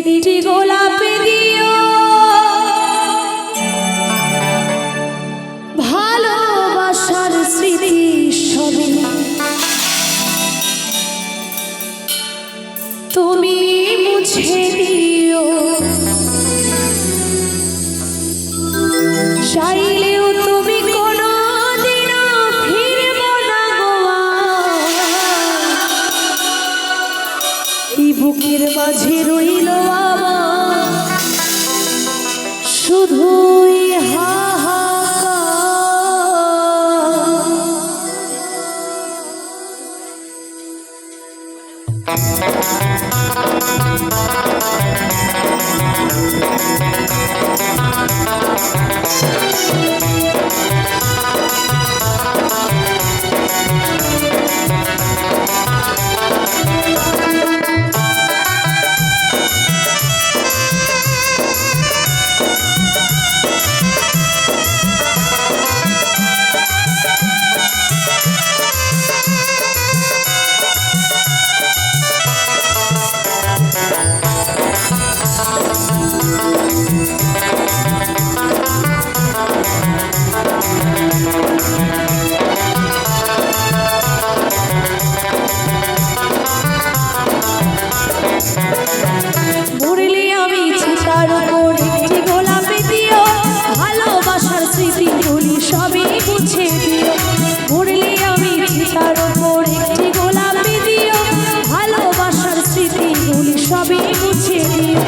একটি গোলাপে দিও ভালোবাসার স্মৃতি সবে তুমি মুছে দিও, চাইলেও তুমি কোনোদিনও ফিরবো না গোয়া, এই বুকের মাঝে রইল আমার শুধুই মরলে আমি চিতার উপর একটি গোলাপে দিও ভালোবাসার স্মৃতিগুলি সবই মুছে দিও, মরলে আমি চিতার উপর একটি গোলাপে দিও ভালোবাসার স্মৃতিগুলি সবই মুছে দিও,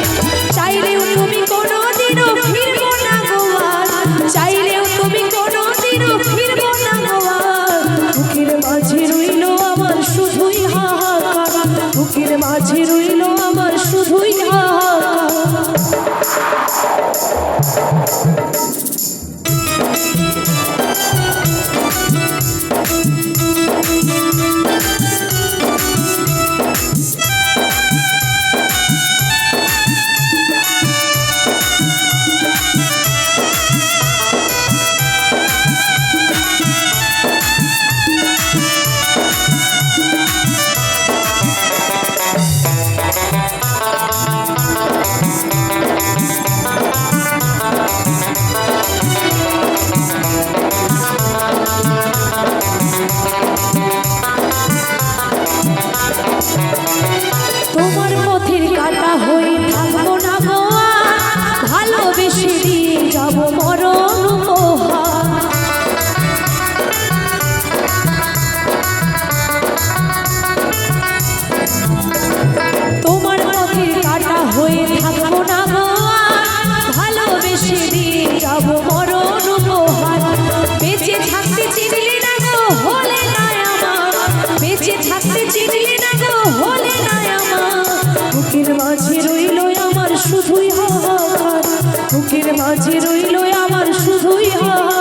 চাইলেও তুমি কোনোদিনও ফিরবো না গোয়া, চাইলেও তুমি কোনোদিনও ফিরবো না গোয়া, বুকের মাঝে রইল আমার শুধুই হাহাকার, বুকের মাঝে রইল আমার শুধুই তোমার পথের কাটা হয়ে থাকবো না গোয়া, ভালোবেসে দিয়ে যাব মরণ উপহার, তোমার পথের কাটা হয়ে থাকবো না গোয়া, ভালোবেসে দিয়ে যাব মরণ উপহার, বেঁচে থাকতে চিনলে না গো হলে না আমার, বেঁচে থাকতে চিনলে না গো হলে না আমার, বুকের মাঝে রইল আমার শুধুই হাহাকার, বুকের মাঝে রইল আমার শুধুই হাহাকার।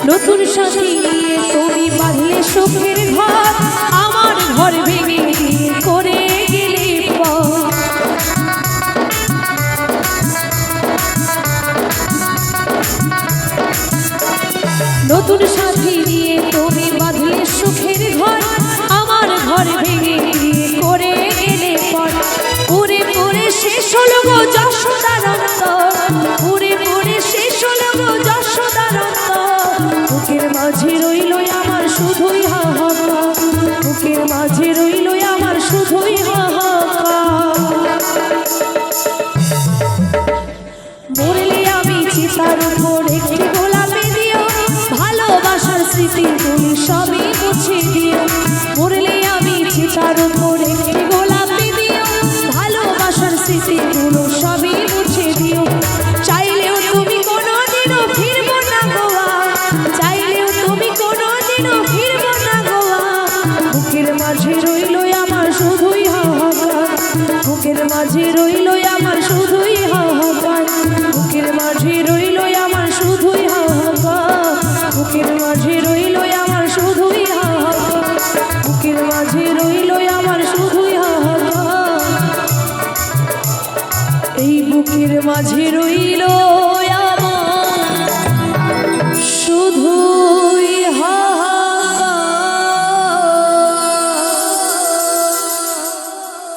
নতুন সাথী নিয়ে তুমি বাঁধলে সুখের ঘর, আমার ঘর ভেঙে দিয়ে করে গেলে পর, নতুন সাথী নিয়ে তুমি বাঁধলে সুখের ঘর, আমার ঘর ভেঙে দিয়ে করে গেলে পর, পুরে পুরে শেষ হলো গো যশোদার অন্তর, পুরে পুরে শেষ হলো গো যশোদার অন্তর, বুকের মাঝে রইল আমার শুধুই হাহাকার, বুকের মাঝে রইল আমার শুধুই হাহাকার, মরলে আমি চিতার উপর একটি গোলাপে দিও ভালোবাসার স্মৃতিগুলি সবই মুছে দিও, মরলে আমি চিতার উপর একটি গোলাপে দিও ভালোবাসার স্মৃতিগুলো সবই মুছে দিও, চাইলেও তুমি কোনোদিনও ফিরবো না গোয়া, মাঝে রইল আমার শুধুই হাহাকার, বুকের মাঝে রইল আমার শুধুই হাহাকার, বুকের মাঝে রইল আমার শুধুই হাহাকার, বুকের মাঝে রইল আমার শুধুই হাহাকার, এই বুকের মাঝে রইল